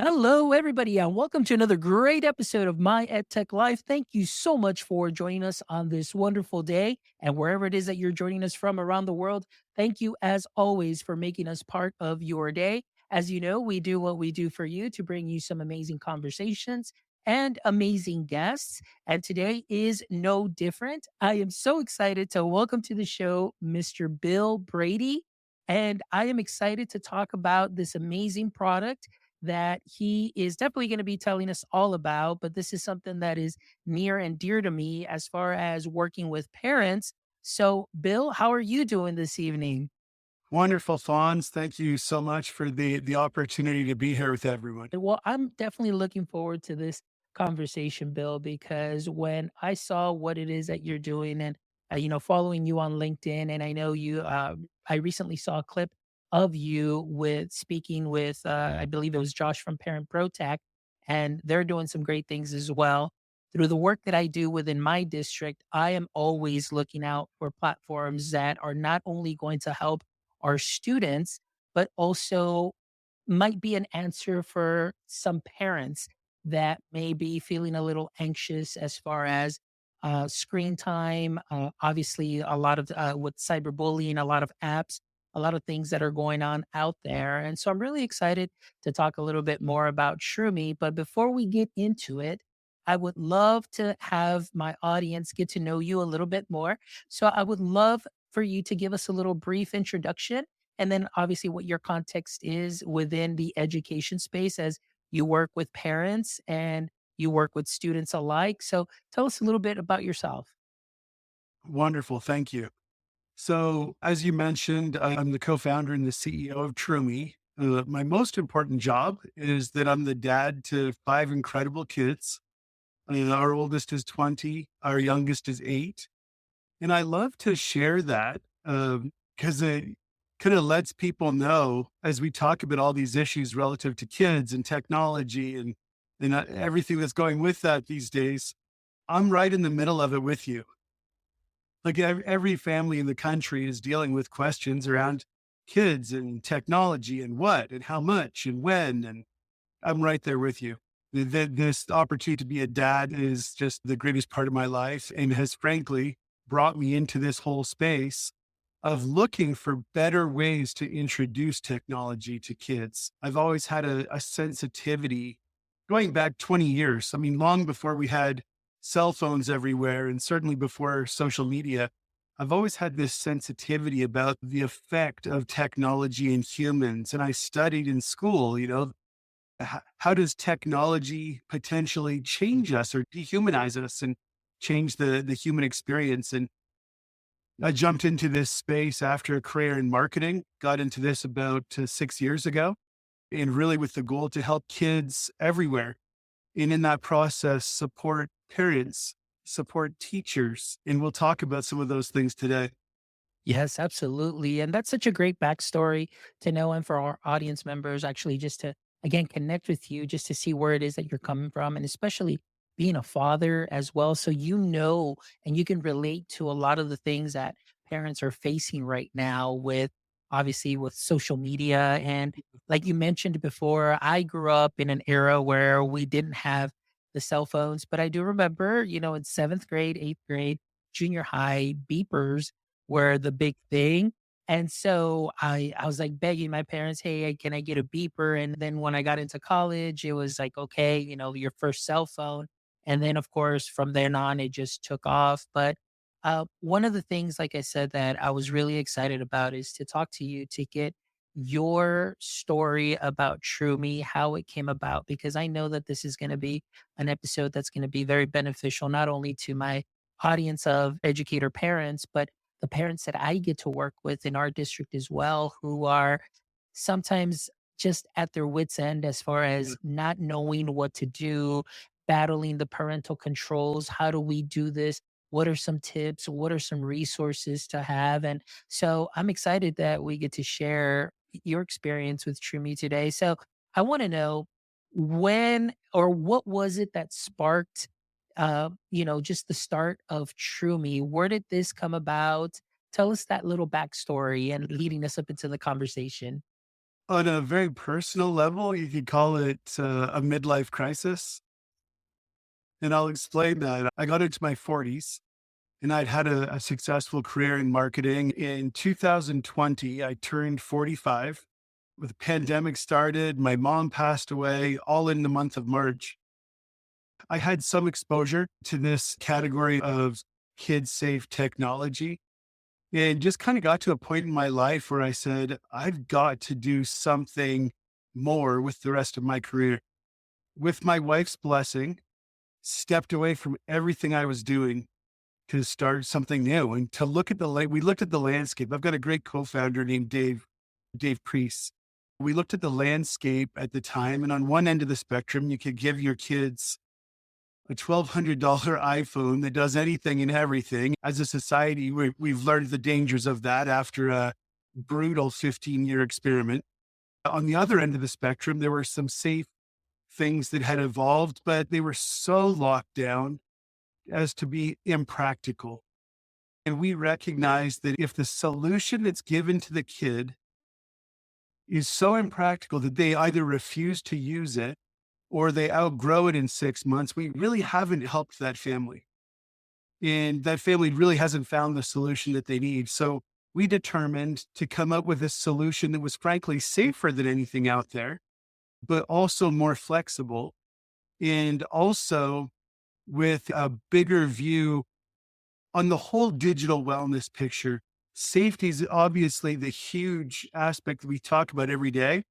Hello, everybody, and welcome to another great episode of My EdTech Life. Thank you so much for joining us on this wonderful day. And wherever it is that you're joining us from around the world, thank you, as always, for making us part of your day. As you know, we do what we do for you to bring you some amazing conversations and amazing guests. And today is no different. I am so excited to welcome to the show Mr. Bill Brady. And I am excited to talk about this amazing product that he is definitely going to be telling us all about. But this is something that is near and dear to me as far as working with parents. So, Bill, how are you doing this evening? Wonderful, Fawns. Thank you so much for the opportunity to be here with everyone. Well, I'm definitely looking forward to this conversation, Bill, because when I saw what it is that you're doing and, following you on LinkedIn, and I know I recently saw a clip of you with speaking with, I believe it was Josh from Parent Pro Tech, and they're doing some great things as well. Through the work that I do within my district, I am always looking out for platforms that are not only going to help our students, but also might be an answer for some parents that may be feeling a little anxious as far as screen time. Obviously, a lot of with cyberbullying, a lot of apps, a lot of things that are going on out there. And so I'm really excited to talk a little bit more about Shroomy. But before we get into it, I would love to have my audience get to know you a little bit more. So I would love for you to give us a little brief introduction and then obviously what your context is within the education space as you work with parents and you work with students alike. So tell us a little bit about yourself. Wonderful. Thank you. So, as you mentioned, I'm the co founder and the CEO of Trumi. My most important job is that I'm the dad to five incredible kids. Our oldest is 20, our youngest is 8. And I love to share that because it kind of lets people know as we talk about all these issues relative to kids and technology and everything that's going with that these days. I'm right in the middle of it with you. Like every family in the country is dealing with questions around kids and technology and what and how much and when. And I'm right there with you. This opportunity to be a dad is just the greatest part of my life and has frankly brought me into this whole space of looking for better ways to introduce technology to kids. I've always had a sensitivity going back 20 years. I mean, long before we had cell phones everywhere and certainly before social media, I've always had this sensitivity about the effect of technology in humans. And I studied in school, how does technology potentially change us or dehumanize us and change the human experience? And I jumped into this space after a career in marketing, got into this about 6 years ago, and really with the goal to help kids everywhere. And in that process, support parents, support teachers. And we'll talk about some of those things today. Yes, absolutely. And that's such a great backstory to know. And for our audience members, actually, just to again connect with you, just to see where it is that you're coming from, and especially being a father as well. So, and you can relate to a lot of the things that parents are facing right now with obviously with social media. And like you mentioned before, I grew up in an era where we didn't have the cell phones, but I do remember, in seventh grade, eighth grade, junior high, beepers were the big thing. And so I was like begging my parents, "Hey, can I get a beeper?" And then when I got into college, it was like, "Okay, your first cell phone." And then of course from then on it just took off. But one of the things, like I said, that I was really excited about is to talk to you to get your story about True how it came about, because I know that this is going to be an episode that's going to be very beneficial, not only to my audience of educator parents, but the parents that I get to work with in our district as well, who are sometimes just at their wits' end as far Yeah. as not knowing what to do, battling the parental controls. How do we do this? What are some tips? What are some resources to have? And so I'm excited that we get to share your experience with True today. So I want to know when or what was it that sparked just the start of True Where did this come about? Tell us that little backstory and leading us up into the conversation. On a very personal level, you could call it a midlife crisis. And I'll explain that. I got into my 40s and I'd had a successful career in marketing. In 2020, I turned 45. The pandemic started, my mom passed away, all in the month of March. I had some exposure to this category of kid safe technology and just kind of got to a point in my life where I said, I've got to do something more with the rest of my career. With my wife's blessing, stepped away from everything I was doing to start something new and to look at we looked at the landscape. I've got a great co-founder named Dave Priest. We looked at the landscape at the time, and on one end of the spectrum, you could give your kids a $1,200 iPhone that does anything and everything. As a society, we've learned the dangers of that after a brutal 15-year experiment. On the other end of the spectrum, there were some safe things that had evolved, but they were so locked down as to be impractical. And we recognize that if the solution that's given to the kid is so impractical that they either refuse to use it or they outgrow it in 6 months, we really haven't helped that family. And that family really hasn't found the solution that they need. So we determined to come up with a solution that was frankly safer than anything out there, but also more flexible and also with a bigger view on the whole digital wellness picture. Safety is obviously the huge aspect that we talk about every day,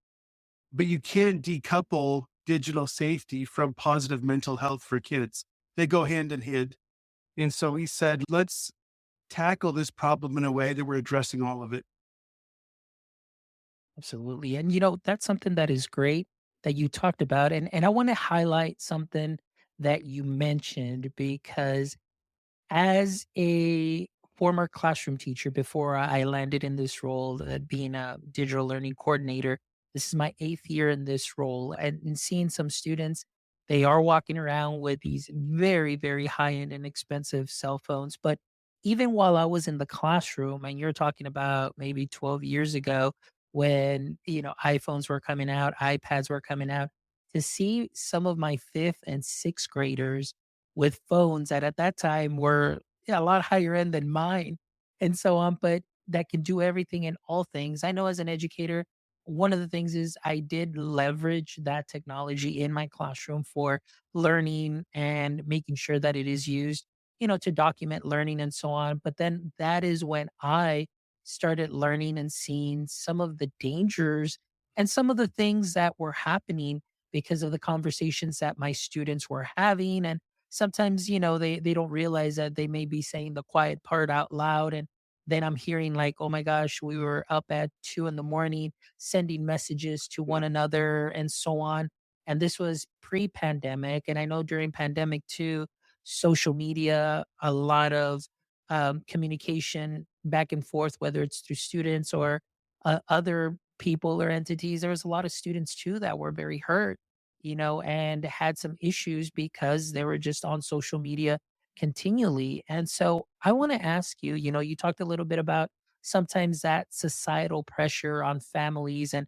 but you can't decouple digital safety from positive mental health for kids. They go hand in hand. And so we said, let's tackle this problem in a way that we're addressing all of it. Absolutely. And that's something that is great that you talked about. And I want to highlight something that you mentioned because as a former classroom teacher before I landed in this role, being a digital learning coordinator, this is my 8th year in this role, and seeing some students, they are walking around with these very, very high end and expensive cell phones. But even while I was in the classroom, and you're talking about maybe 12 years ago when, iPhones were coming out, iPads were coming out, to see some of my fifth and sixth graders with phones that at that time were, yeah, a lot higher end than mine and so on, but that can do everything and all things. I know as an educator, one of the things is I did leverage that technology in my classroom for learning and making sure that it is used, to document learning and so on. But then that is when I started learning and seeing some of the dangers and some of the things that were happening because of the conversations that my students were having. And sometimes, they don't realize that they may be saying the quiet part out loud. And then I'm hearing like, oh my gosh, we were up at 2 in the morning sending messages to one another and so on. And this was pre-pandemic. And I know during pandemic too, social media, a lot of communication back and forth, whether it's through students or other people or entities. There was a lot of students too that were very hurt, and had some issues because they were just on social media continually. And so I want to ask you, you talked a little bit about sometimes that societal pressure on families and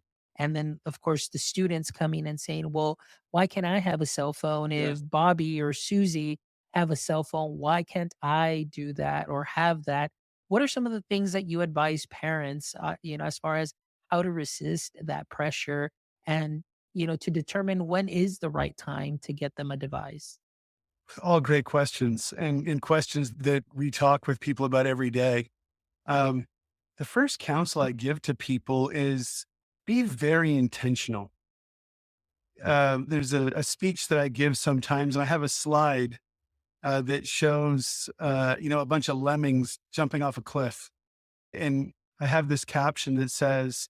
then of course the students coming and saying, well, why can't I have a cell phone Yes. if Bobby or Susie have a cell phone? Why can't I do that or have that? What are some of the things that you advise parents, as far as how to resist that pressure and, to determine when is the right time to get them a device? All great questions and questions that we talk with people about every day. Um, the first counsel I give to people is be very intentional. There's a speech that I give sometimes, and I have a slide that shows, a bunch of lemmings jumping off a cliff. And I have this caption that says,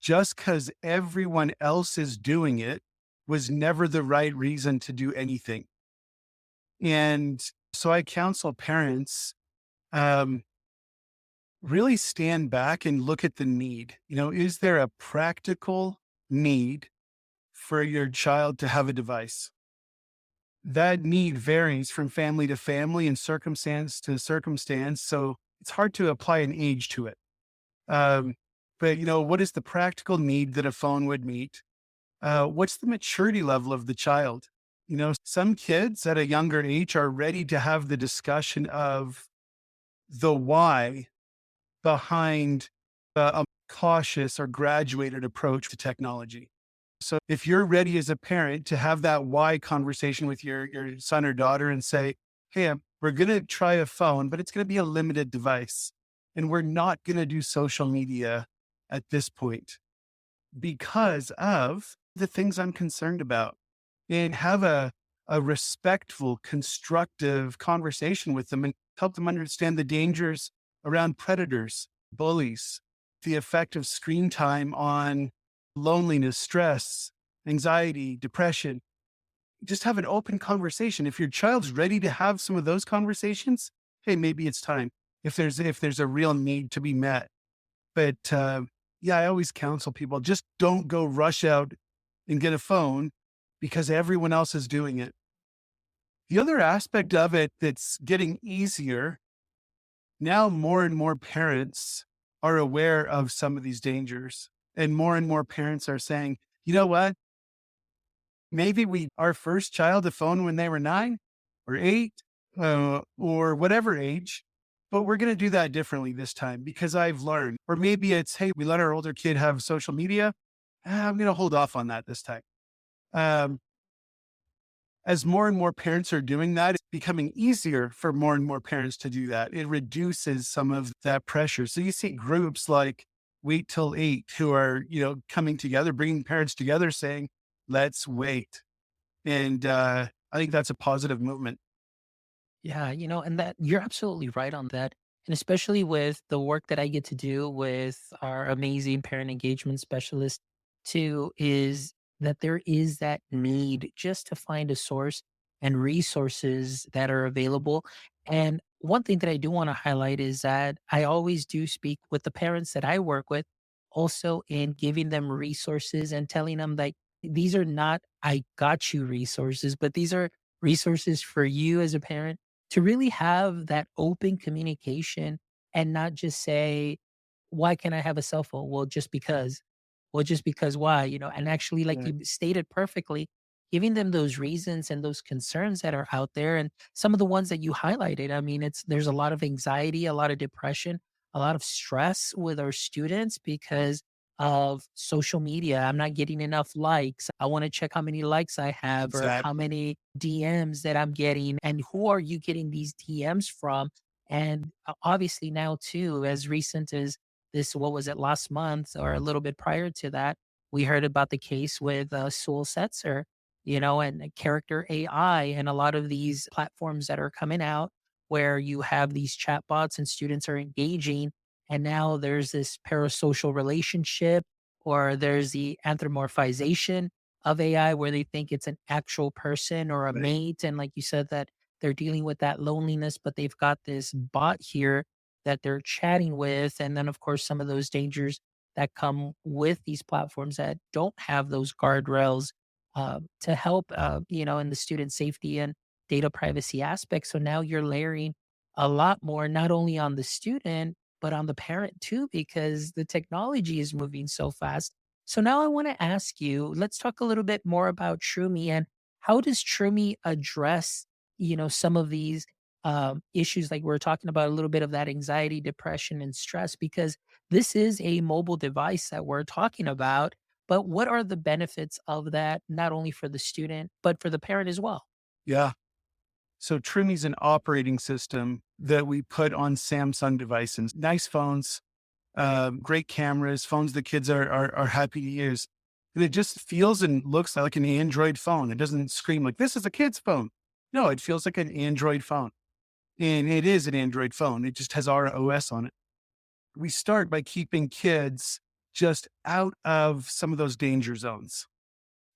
just because everyone else is doing it was never the right reason to do anything. And so I counsel parents, um, really stand back and look at the need. Is there a practical need for your child to have a device? That need varies from family to family and circumstance to circumstance. So it's hard to apply an age to it. Um, but what is the practical need that a phone would meet? What's the maturity level of the child? Some kids at a younger age are ready to have the discussion of the why behind a cautious or graduated approach to technology. So if you're ready as a parent to have that why conversation with your son or daughter and say, hey, we're going to try a phone, but it's going to be a limited device. And we're not going to do social media at this point because of the things I'm concerned about, and have a respectful, constructive conversation with them and help them understand the dangers around predators, bullies, the effect of screen time on loneliness, stress, anxiety, depression. Just have an open conversation. If your child's ready to have some of those conversations, hey, maybe it's time. If there's a real need to be met. But yeah, I always counsel people, just don't go rush out and get a phone because everyone else is doing it. The other aspect of it that's getting easier now, more and more parents are aware of some of these dangers. And more parents are saying, you know what? Maybe our first child a phone when they were 9 or 8, or whatever age, but we're going to do that differently this time because I've learned. Or maybe it's, hey, we let our older kid have social media. I'm going to hold off on that this time. Um, as more and more parents are doing that, it's becoming easier for more and more parents to do that. It reduces some of that pressure. So you see groups like Wait Till 8 who are, coming together, bringing parents together saying, let's wait. And I think that's a positive movement. Yeah, and that you're absolutely right on that. And especially with the work that I get to do with our amazing parent engagement specialist too, is that there is that need just to find a source and resources that are available. And one thing that I do want to highlight is that I always do speak with the parents that I work with, also in giving them resources and telling them that these are not I got you resources, but these are resources for you as a parent to really have that open communication and not just say, why can't I have a cell phone? Well, just because. Well, just because why? And actually, like Yeah, you stated perfectly, giving them those reasons and those concerns that are out there. And some of the ones that you highlighted, I mean, there's a lot of anxiety, a lot of depression, a lot of stress with our students because of social media. I'm not getting enough likes. I want to check how many likes I have or how exactly. many DMs that I'm getting and who are you getting these DMs from? And obviously now too, as recent as this, what was it, last month or a little bit prior to that, we heard about the case with Soul Setzer, and character AI and a lot of these platforms that are coming out where you have these chatbots and students are engaging. And now there's this parasocial relationship or there's the anthropomorphization of AI where they think it's an actual person or a Right. mate. And like you said, that they're dealing with that loneliness, but they've got this bot here that they're chatting with. And then, of course, some of those dangers that come with these platforms that don't have those guardrails to help, in the student safety and data privacy aspect. So now you're layering a lot more, not only on the student, but on the parent too, because the technology is moving so fast. So now I want to ask you, let's talk a little bit more about Trumi and how does Trumi address, some of these issues like we're talking about a little bit of that anxiety, depression, and stress, because this is a mobile device that we're talking about. But what are the benefits of that, not only for the student, but for the parent as well? Yeah. So Trim is an operating system that we put on Samsung devices. Nice phones, great cameras, phones the kids are happy to use. And it just feels and looks like an Android phone. It doesn't scream like this is a kid's phone. No, it feels like an Android phone. And it is an Android phone. It just has our OS on it. We start by keeping kids just out of some of those danger zones.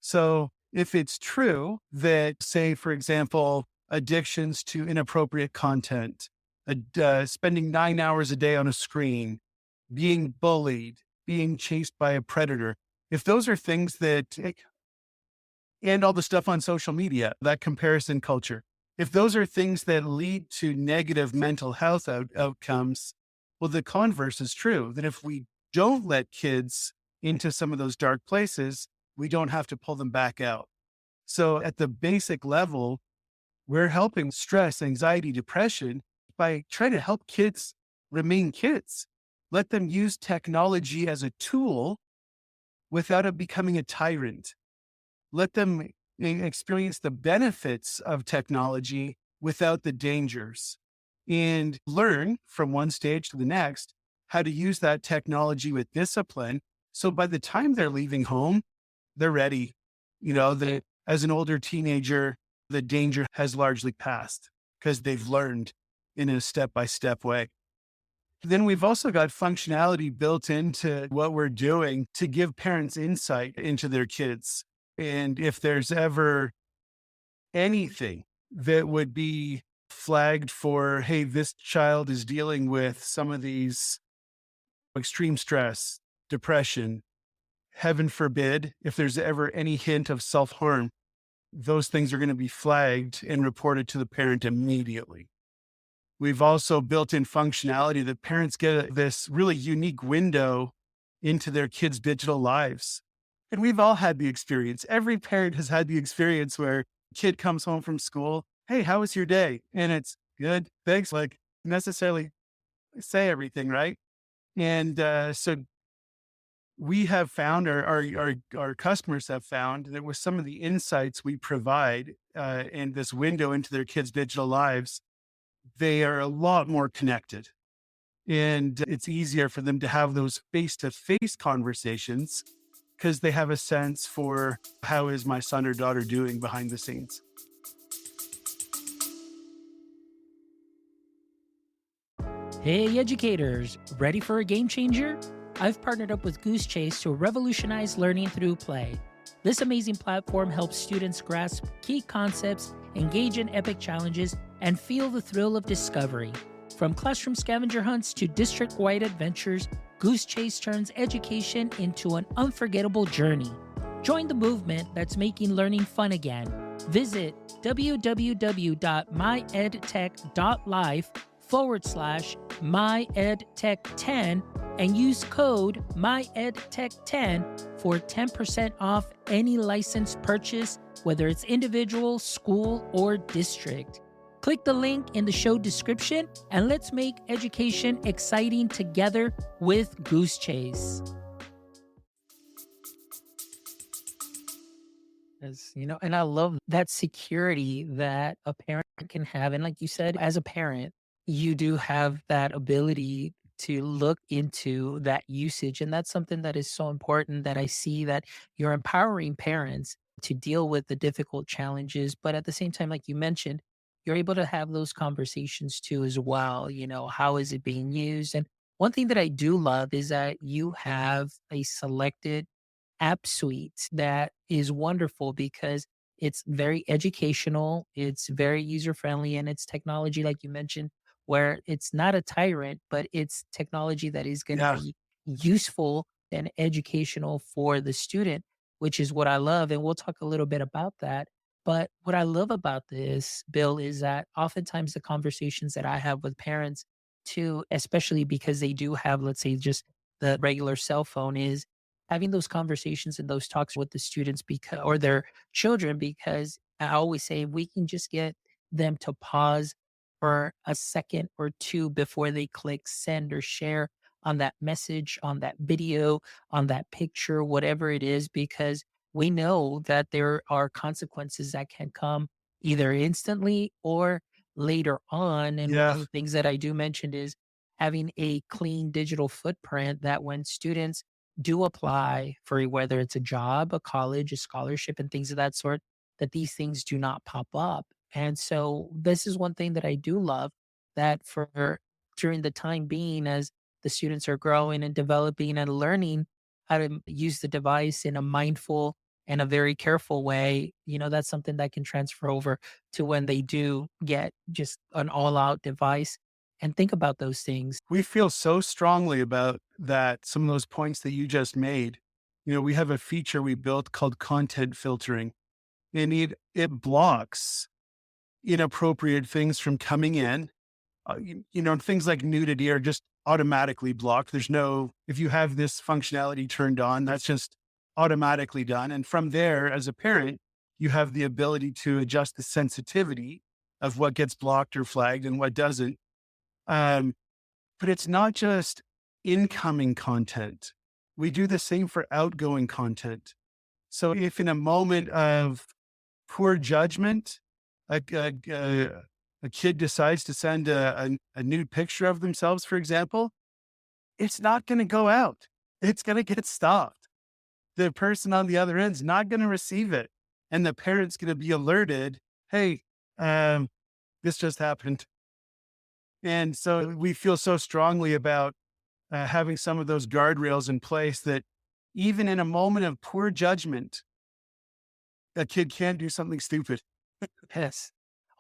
So if it's true that, say, for example, addictions to inappropriate content, spending 9 hours a day on a screen, being bullied, being chased by a predator, if those are things and all the stuff on social media, that comparison culture, if those are things that lead to negative mental health outcomes, well, the converse is true that if we don't let kids into some of those dark places, we don't have to pull them back out. So at the basic level, we're helping stress, anxiety, depression by trying to help kids remain kids. Let them use technology as a tool without it becoming a tyrant. Let them experience the benefits of technology without the dangers and learn from one stage to the next how to use that technology with discipline. So by the time they're leaving home, they're ready. As an older teenager, the danger has largely passed because they've learned in a step by step way. Then we've also got functionality built into what we're doing to give parents insight into their kids. And if there's ever anything that would be flagged for, hey, this child is dealing with some of these extreme stress, depression, heaven forbid, if there's ever any hint of self harm, those things are going to be flagged and reported to the parent immediately. We've also built in functionality that parents get this really unique window into their kids' digital lives. And we've all had the experience. Every parent has had the experience where a kid comes home from school. Hey, how was your day? And it's good. Thanks. Like necessarily say everything, right? And so we have found, our customers have found that with some of the insights we provide and this window into their kids' digital lives, they are a lot more connected. And it's easier for them to have those face to face conversations because they have a sense for how is my son or daughter doing behind the scenes. Hey, educators, ready for a game changer? I've partnered up with Goose Chase to revolutionize learning through play. This amazing platform helps students grasp key concepts, engage in epic challenges, and feel the thrill of discovery. From classroom scavenger hunts to district wide adventures, Goose Chase turns education into an unforgettable journey. Join the movement that's making learning fun again. Visit www.myedtech.life/myedtech10 and use code MyEdTech10 for 10% off any licensed purchase, whether it's individual, school, or district. Click the link in the show description and let's make education exciting together with Goose Chase. And I love that security that a parent can have. And like you said, as a parent, you do have that ability to look into that usage. And that's something that is so important that I see that you're empowering parents to deal with the difficult challenges. But at the same time, like you mentioned, you're able to have those conversations too as well. How is it being used? And one thing that I do love is that you have a selected app suite that is wonderful because it's very educational, it's very user friendly, and it's technology, like you mentioned, where it's not a tyrant, but it's technology that is going to Yeah. be useful and educational for the student, which is what I love. And we'll talk a little bit about that. But what I love about this, Bill, is that oftentimes the conversations that I have with parents, too, especially because they do have, let's say, just the regular cell phone, is having those conversations and those talks with the students because or their children, because I always say we can just get them to pause for a second or two before they click send or share on that message, on that video, on that picture, whatever it is, because we know that there are consequences that can come either instantly or later on. And one Yeah. of the things that I do mention is having a clean digital footprint that when students do apply for whether it's a job, a college, a scholarship, and things of that sort, that these things do not pop up. And so this is one thing that I do love that for during the time being as the students are growing and developing and learning how to use the device in a mindful and a very careful way, that's something that can transfer over to when they do get just an all out device and think about those things. We feel so strongly about that, some of those points that you just made. We have a feature we built called content filtering, and it blocks inappropriate things from coming in things like nudity are just automatically blocked. There's no, if you have this functionality turned on, that's just automatically done. And from there, as a parent, you have the ability to adjust the sensitivity of what gets blocked or flagged and what doesn't. Um, but it's not just incoming content. We do the same for outgoing content. So if in a moment of poor judgment, a kid decides to send a nude picture of themselves, for example, it's not going to go out. It's going to get stopped. The person on the other end's not going to receive it. And the parent's going to be alerted, hey, um, this just happened. And so we feel so strongly about having some of those guardrails in place that even in a moment of poor judgment, a kid can't do something stupid. Yes.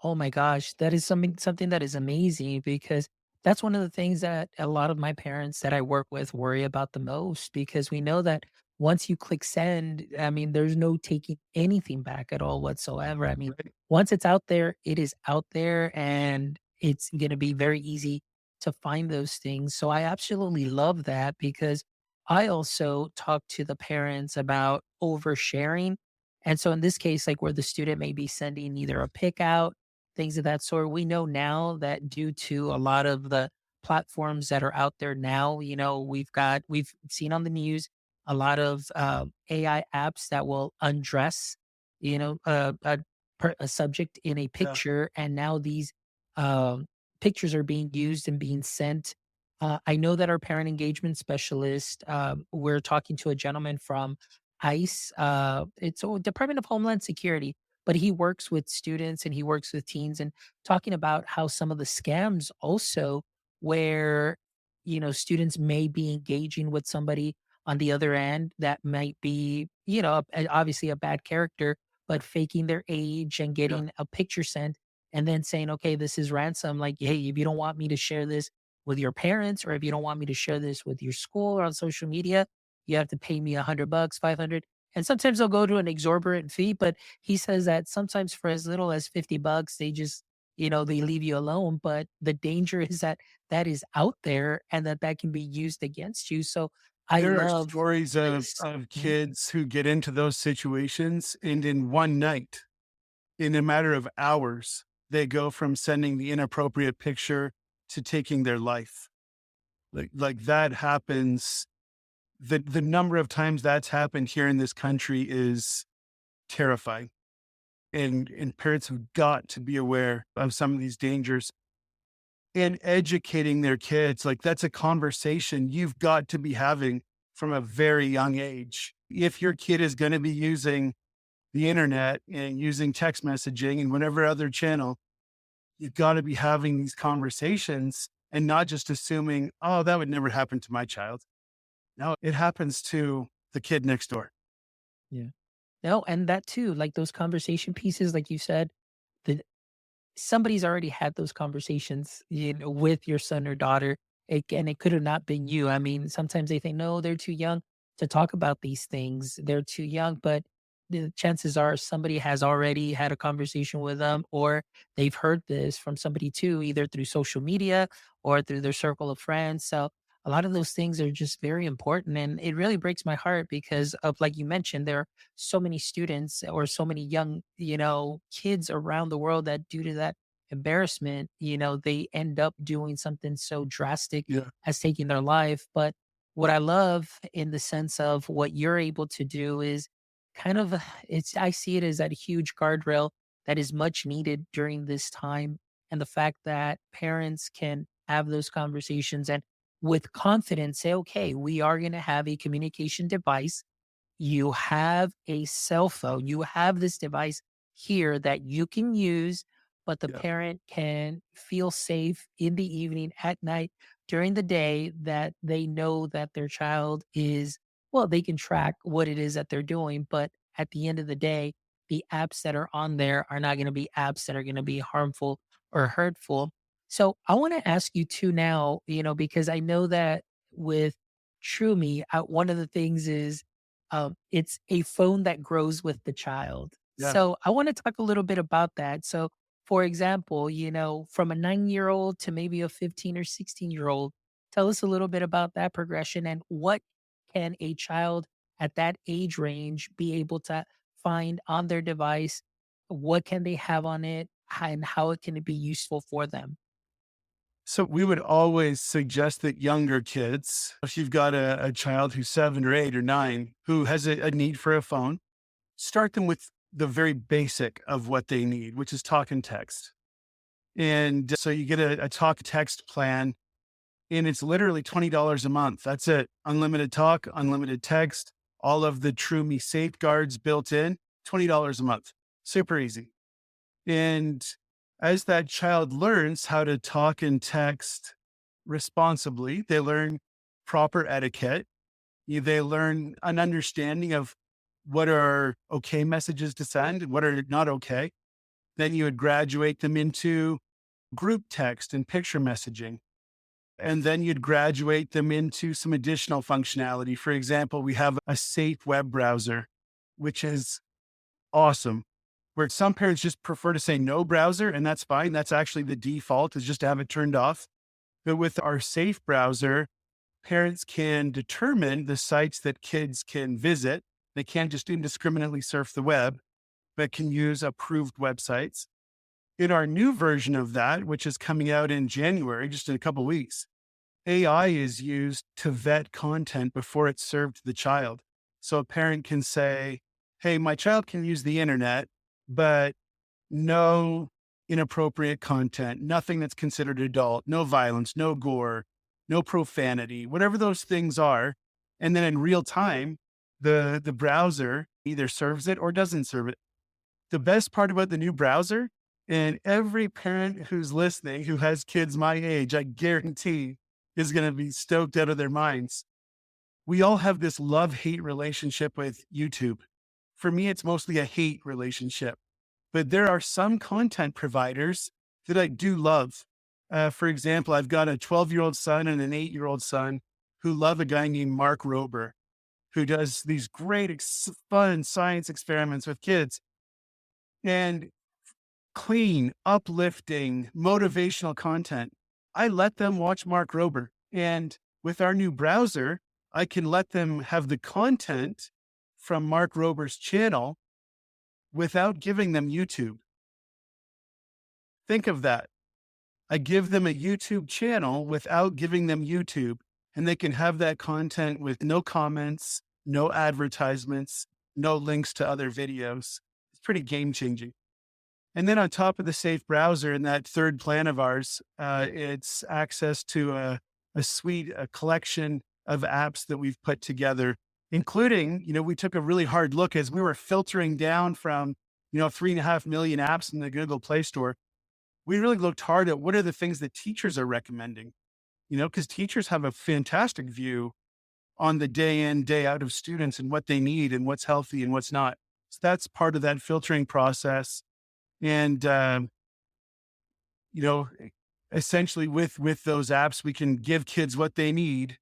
Oh my gosh, that is something that is amazing because that's one of the things that a lot of my parents that I work with worry about the most because we know that once you click send, I mean, there's no taking anything back at all whatsoever. I mean, Right? once it's out there, it is out there and it's going to be very easy to find those things. So I absolutely love that because I also talk to the parents about oversharing, and so in this case, like where the student may be sending either a pick out, things of that sort, we know now that due to a lot of the platforms that are out there now, we've seen on the news a lot of AI apps that will undress, a subject in a Yeah. picture, and now these um, pictures are being used and being sent. I know that our parent engagement specialist, we're talking to a gentleman from ICE. It's a Department of Homeland Security, but he works with students and he works with teens and talking about how some of the scams also where students may be engaging with somebody on the other end that might be obviously a bad character but faking their age and Yeah. getting a picture sent and then saying, okay, this is ransom, like, hey, if you don't want me to share this with your parents or if you don't want me to share this with your school or on social media, you have to pay me 100 bucks, 500. And sometimes they'll go to an exorbitant fee, but he says that sometimes for as little as 50 bucks, they just, they leave you alone. But the danger is that that is out there and that can be used against you. So I There are love stories of this. Mhm. kids who get into those situations, and in one night, in a matter of hours, they go from sending the inappropriate picture to taking their life. Like that happens. The number of times that's happened here in this country is terrifying. And parents have got to be aware of some of these dangers and educating their kids. Like that's a conversation you've got to be having from a very young age. If your kid is going to be using the internet and using text messaging and whatever other channel, you've got to be having these conversations and not just assuming, oh, that would never happen to my child. No, it happens to the kid next door. Yeah. No, and that too, like those conversation pieces, like you said, the somebody's already had those conversations, with your son or daughter, and it could have not been you. I mean, sometimes they think, no, they're too young to talk about these things. They're too young, but the chances are somebody has already had a conversation with them, or they've heard this from somebody too, either through social media or through their circle of friends. So a lot of those things are just very important. And it really breaks my heart because of, like you mentioned, there are so many students or so many young, kids around the world that due to that embarrassment, they end up doing something so drastic Yeah. as taking their life. But what I love in the sense of what you're able to do is kind of I see it as that huge guardrail that is much needed during this time. And the fact that parents can have those conversations and with confidence say, okay, we are going to have a communication device. You have a cell phone, you have this device here that you can use, but the Yeah. parent can feel safe in the evening, at night, during the day that they know that their child is, well, they can track what it is that they're doing. But at the end of the day, the apps that are on there are not going to be apps that are going to be harmful or hurtful. So I want to ask you too now, because I know that with True one of the things is it's a phone that grows with the child. Yeah. So I want to talk a little bit about that. So for example, from a 9-year old to maybe a 15 or 16-year old, tell us a little bit about that progression and what can a child at that age range be able to find on their device? What can they have on it and how it can be useful for them? So we would always suggest that younger kids, if you've got a child who's 7 or 8 or 9 who has a need for a phone, start them with the very basic of what they need, which is talk and text. And so you get a talk text plan, and it's literally $20 a month. That's it. Unlimited talk, unlimited text, all of the Trumi safeguards built in, $20 a month. Super easy. And as that child learns how to talk and text responsibly, they learn proper etiquette. They learn an understanding of what are okay messages to send and what are not okay. Then you would graduate them into group text and picture messaging. And then you'd graduate them into some additional functionality. For example, we have a safe web browser, which is awesome. Where some parents just prefer to say no browser, and that's fine. That's actually the default, is just to have it turned off. But with our safe browser, parents can determine the sites that kids can visit. They can't just indiscriminately surf the web, but can use approved websites. In our new version of that, which is coming out in January, just in a couple of weeks, AI is used to vet content before it's served to the child. So a parent can say, hey, my child can use the internet, but no inappropriate content, nothing that's considered adult, no violence, no gore, no profanity, whatever those things are. And then in real time, the browser either serves it or doesn't serve it. The best part about the new browser, and every parent who's listening who has kids my age, I guarantee is going to be stoked out of their minds. We all have this love hate relationship with YouTube. For me, it's mostly a hate relationship, but there are some content providers that I do love. For example, I've got a 12-year-old son and an 8-year-old son who love a guy named Mark Rober, who does these great, fun science experiments with kids. And clean, uplifting, motivational content. I let them watch Mark Rober. And with our new browser, I can let them have the content from Mark Rober's channel without giving them YouTube. Think of that. I give them a YouTube channel without giving them YouTube, and they can have that content with no comments, no advertisements, no links to other videos. It's pretty game changing. And then on top of the safe browser in that third plan of ours, it's access to a suite, a collection of apps that we've put together, including, we took a really hard look as we were filtering down from, 3.5 million apps in the Google Play Store. We really looked hard at what are the things that teachers are recommending, because teachers have a fantastic view on the day in, day out of students and what they need and what's healthy and what's not. So that's part of that filtering process. And, you know, essentially with those apps, we can give kids what they need,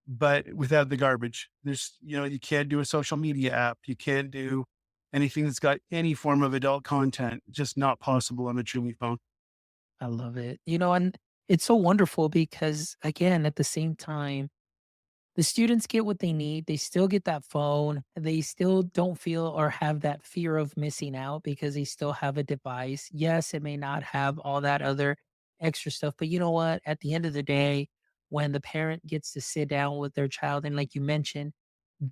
but without the garbage. You can't do a social media app. You can't do anything that's got any form of adult content, just not possible on a Trumi phone. I love it. And it's so wonderful because, again, at the same time, the students get what they need. They still get that phone. They still don't feel or have that fear of missing out because they still have a device. Yes, it may not have all that other extra stuff, but you know what? At the end of the day, when the parent gets to sit down with their child, and like you mentioned,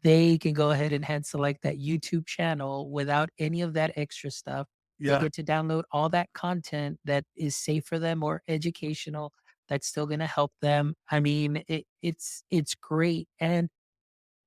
they can go ahead and hand select that YouTube channel without any of that extra stuff. They Yeah. get to download all that content that is safe for them or educational that's still gonna help them. I mean, it's great, and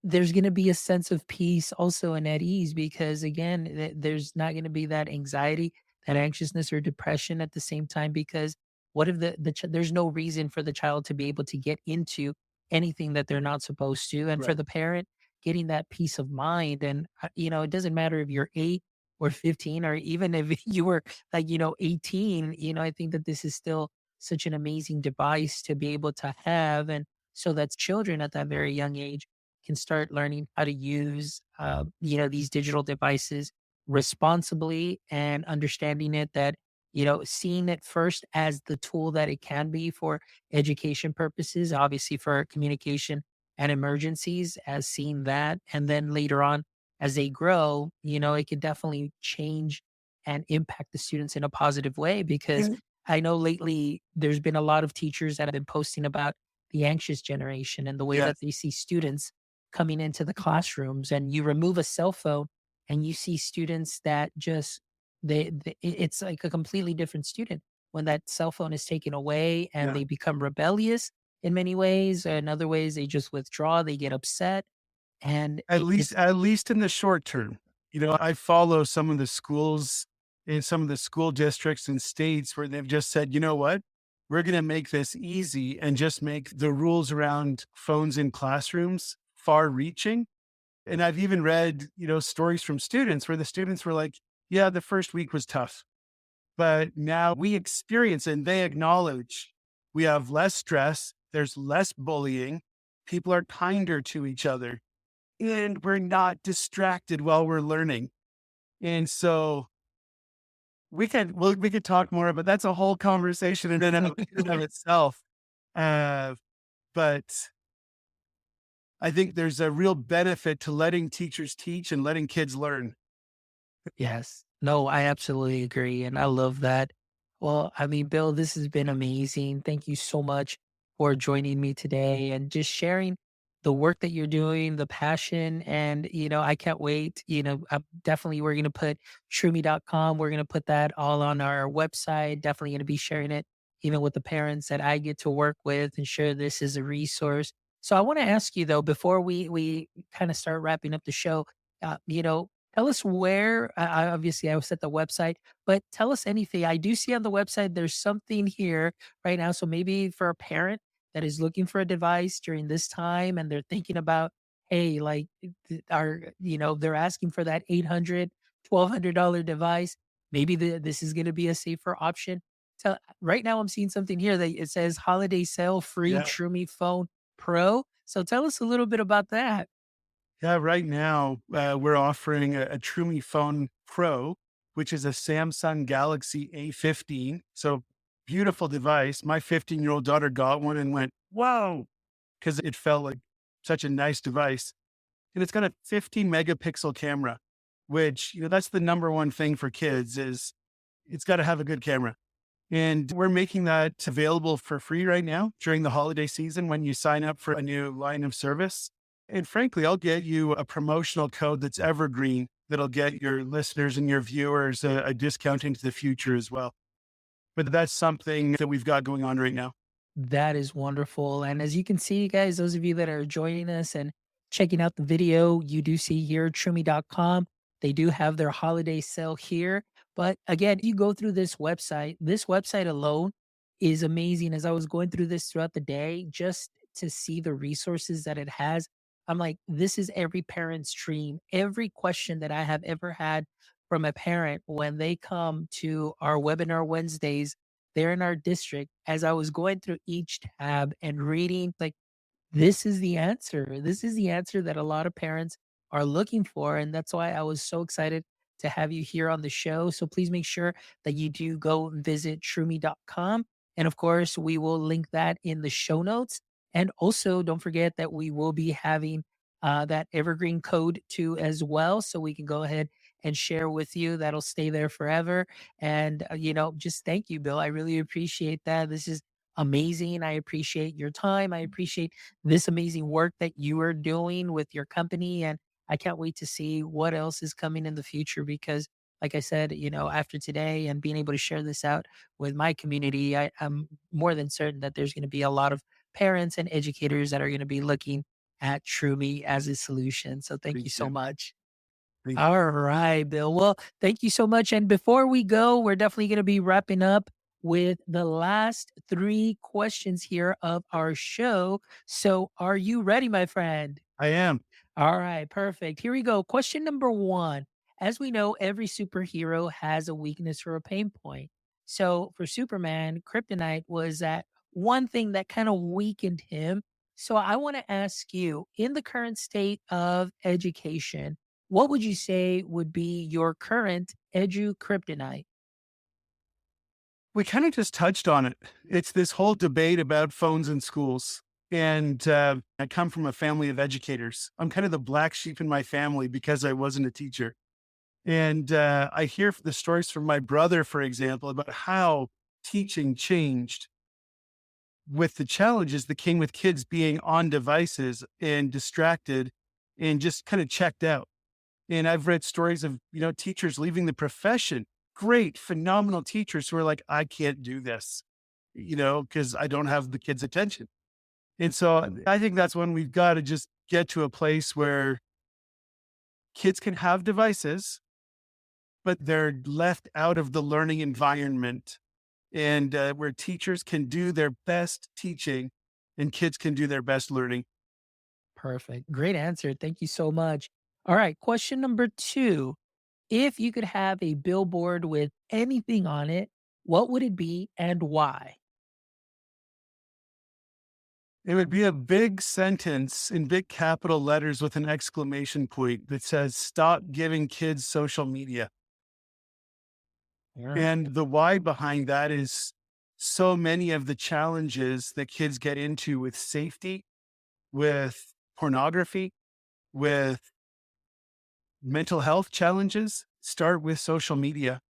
there's gonna be a sense of peace also and at ease because, again, there's not gonna be that anxiety, that anxiousness or depression at the same time because what if there's no reason for the child to be able to get into anything that they're not supposed to, and for Right. the parent, getting that peace of mind, and, it doesn't matter if you're 8 or 15 or even if you were, like, 18. I think that this is still such an amazing device to be able to have, and so that children at that very young age can start learning how to use, these digital devices responsibly and understanding it that, seeing it first as the tool that it can be for education purposes, obviously for communication and emergencies, as seeing that. And then later on, as they grow, it could definitely change and impact the students in a positive way because Yeah. I know lately there's been a lot of teachers that have been posting about the anxious generation and the way that Yes. they see students coming into the classrooms, and you remove a cell phone and you see students that just it's like a completely different student when that cell phone is taken away, and Yeah. they become rebellious in many ways. In other ways, they just withdraw, they get upset, and it's At least in the short term. I follow some of the schools in some of the school districts and states where they've just said, "You know what? We're gonna make this easy and just make the rules around phones in classrooms far reaching." And I've even read, stories from students where the students were like, "Yeah, the first week was tough, but now we experience and they acknowledge we have less stress, there's less bullying, people are kinder to each other, and we're not distracted while we're learning." And so we could talk more, but that's a whole conversation in and of itself. Uh, but I think there's a real benefit to letting teachers teach and letting kids learn. Yes. No, I absolutely agree. And I love that. Well, I mean, Bill, this has been amazing. Thank you so much for joining me today and just sharing the work that you're doing, the passion. And, I can't wait. Definitely we're going to put Trumi.com. We're going to put that all on our website. Definitely going to be sharing it even with the parents that I get to work with and share this as a resource. So I want to ask you though, before we kind of start wrapping up the show, tell us where, obviously I was at the website, but tell us anything. I do see on the website there's something here right now. So maybe for a parent that is looking for a device during this time and they're thinking about, hey, like they're asking for that 800, $1,200 device. Maybe this is going to be a safer option. So right now I'm seeing something here that it says holiday sale free Yeah. Trumi phone Pro. So tell us a little bit about that. Yeah. Right now, we're offering a Trumi Phone Pro, which is a Samsung Galaxy A15. So beautiful device. My 15-year-old daughter got one and went, "Whoa," because it felt like such a nice device. And it's got a 15 megapixel camera, which, that's the number one thing for kids is it's got to have a good camera. And we're making that available for free right now during the holiday season when you sign up for a new line of service. And frankly, I'll get you a promotional code that's evergreen that'll get your listeners and your viewers a discount into the future as well. But that's something that we've got going on right now. That is wonderful. And as you can see, guys, those of you that are joining us and checking out the video, you do see here Trumi.com. They do have their holiday sale here. But again, you go through this website alone is amazing. As I was going through this throughout the day, just to see the resources that it has, I'm like, this is every parent's dream. Every question that I have ever had from a parent when they come to our webinar Wednesdays there in our district, as I was going through each tab and reading, like, this is the answer. This is the answer that a lot of parents are looking for. And that's why I was so excited to have you here on the show. So please make sure that you do go and visit trumi.com. And of course, we will link that in the show notes. And also, don't forget that we will be having that evergreen code too, as well. So we can go ahead and share with you. That'll stay there forever. And, just thank you, Bill. I really appreciate that. This is amazing. I appreciate your time. I appreciate this amazing work that you are doing with your company. And I can't wait to see what else is coming in the future because, like I said, after today and being able to share this out with my community, I'm more than certain that there's going to be a lot of parents and educators that are going to be looking at Trumi as a solution. So thank you Thank so you. much. Thank you. All right, Bill. Well, thank you so much. And before we go, we're definitely going to be wrapping up with the last three questions here of our show. So, are you ready, my friend? I am. All right, perfect. Here we go. Question number one. As we know, every superhero has a weakness or a pain point. So for Superman, kryptonite was that one thing that kind of weakened him. So I want to ask you, in the current state of education, what would you say would be your current edu kryptonite? We kind of just touched on it. It's this whole debate about phones in schools. And I come from a family of educators. I'm kind of the black sheep in my family because I wasn't a teacher. And I hear the stories from my brother, for example, about how teaching changed with the challenges that came with kids being on devices and distracted and just kind of checked out. And I've read stories of, teachers leaving the profession, great, phenomenal teachers who are like, I can't do this, because I don't have the kids' attention. And so I think that's when we've got to just get to a place where kids can have devices, but they're left out of the learning environment, and where teachers can do their best teaching and kids can do their best learning. Perfect. Great answer. Thank you so much. All right. Question number two. If you could have a billboard with anything on it, what would it be and why? It would be a big sentence in big capital letters with an exclamation point that says, "Stop giving kids social media." Yeah. And the why behind that is so many of the challenges that kids get into with safety, with pornography, with mental health challenges start with social media.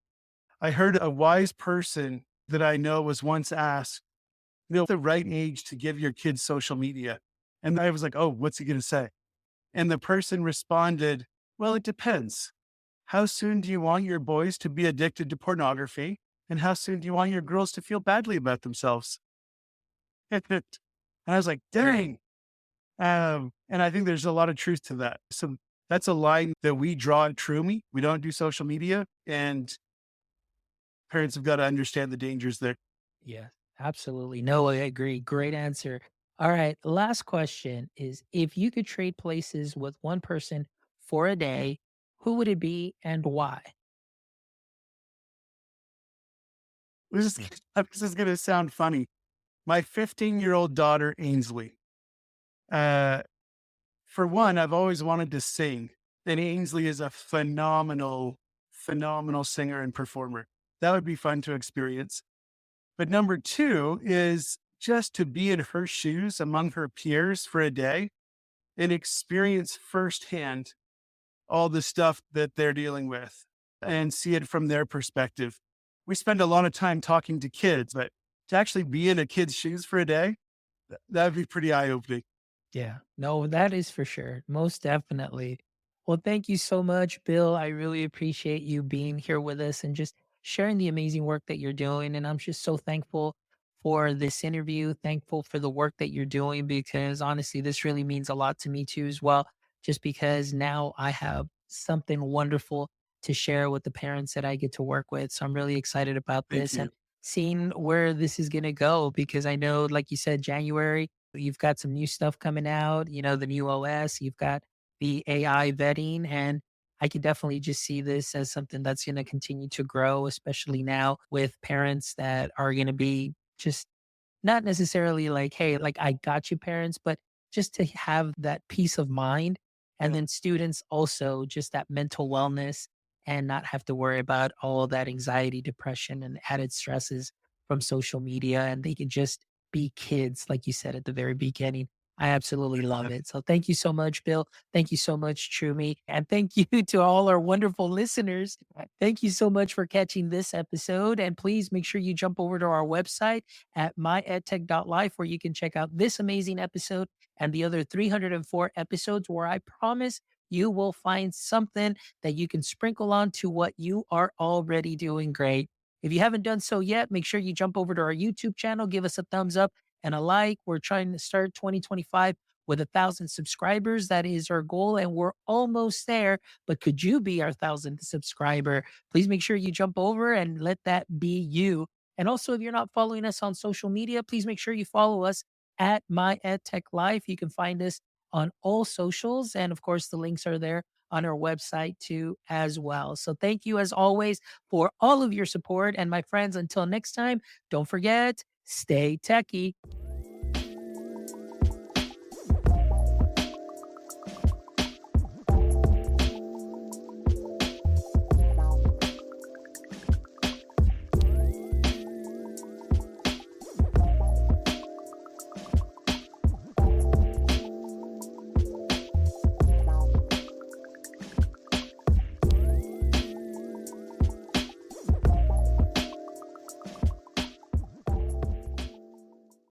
I heard a wise person that I know was once asked, the right age to give your kids social media. And I was like, oh, what's he going to say? And the person responded, well, it depends. How soon do you want your boys to be addicted to pornography? And how soon do you want your girls to feel badly about themselves? And I was like, dang. And I think there's a lot of truth to that. So that's a line that we draw at Troomi. We don't do social media, and parents have got to understand the dangers there. Yeah, absolutely. No, I agree. Great answer. All right. Last question is if you could trade places with one person for a day, who would it be and why? This is going to sound funny. My 15-year-old daughter, Ainsley. Uh, for one, I've always wanted to sing, and Ainsley is a phenomenal, phenomenal singer and performer. That would be fun to experience. But number two is just to be in her shoes among her peers for a day and experience firsthand all the stuff that they're dealing with and see it from their perspective. We spend a lot of time talking to kids, but to actually be in a kid's shoes for a day, that would be pretty eye opening. Yeah, no, that is for sure. Most definitely. Well, thank you so much, Bill. I really appreciate you being here with us and just sharing the amazing work that you're doing. And I'm just so thankful for this interview, thankful for the work that you're doing, because honestly, this really means a lot to me too, as well, just because now I have something wonderful to share with the parents that I get to work with. So I'm really excited about Thank this you. and seeing where this is going to go, because I know, like you said, January you've got some new stuff coming out, the new OS, you've got the AI vetting, and I could definitely just see this as something that's going to continue to grow, especially now with parents that are going to be just not necessarily like, "Hey, like, I got you, parents," but just to have that peace of mind, and Yeah. then students also just that mental wellness and not have to worry about all that anxiety, depression, and added stresses from social media, and they can just be kids, like you said at the very beginning. I absolutely love it. So thank you so much, Bill. Thank you so much, Trumi. And thank you to all our wonderful listeners. Thank you so much for catching this episode. And please make sure you jump over to our website at myedtech.life, where you can check out this amazing episode and the other 304 episodes, where I promise you will find something that you can sprinkle on to what you are already doing great. If you haven't done so yet, make sure you jump over to our YouTube channel, give us a thumbs up and a like. We're trying to start 2025 with 1,000 subscribers. That is our goal, and we're almost there. But could you be our 1,000th subscriber? Please make sure you jump over and let that be you. And also, if you're not following us on social media, please make sure you follow us at My EdTech Life. You can find us on all socials. And of course, the links are there on our website too, as well. So thank you, as always, for all of your support. And my friends, until next time, don't forget, stay techie.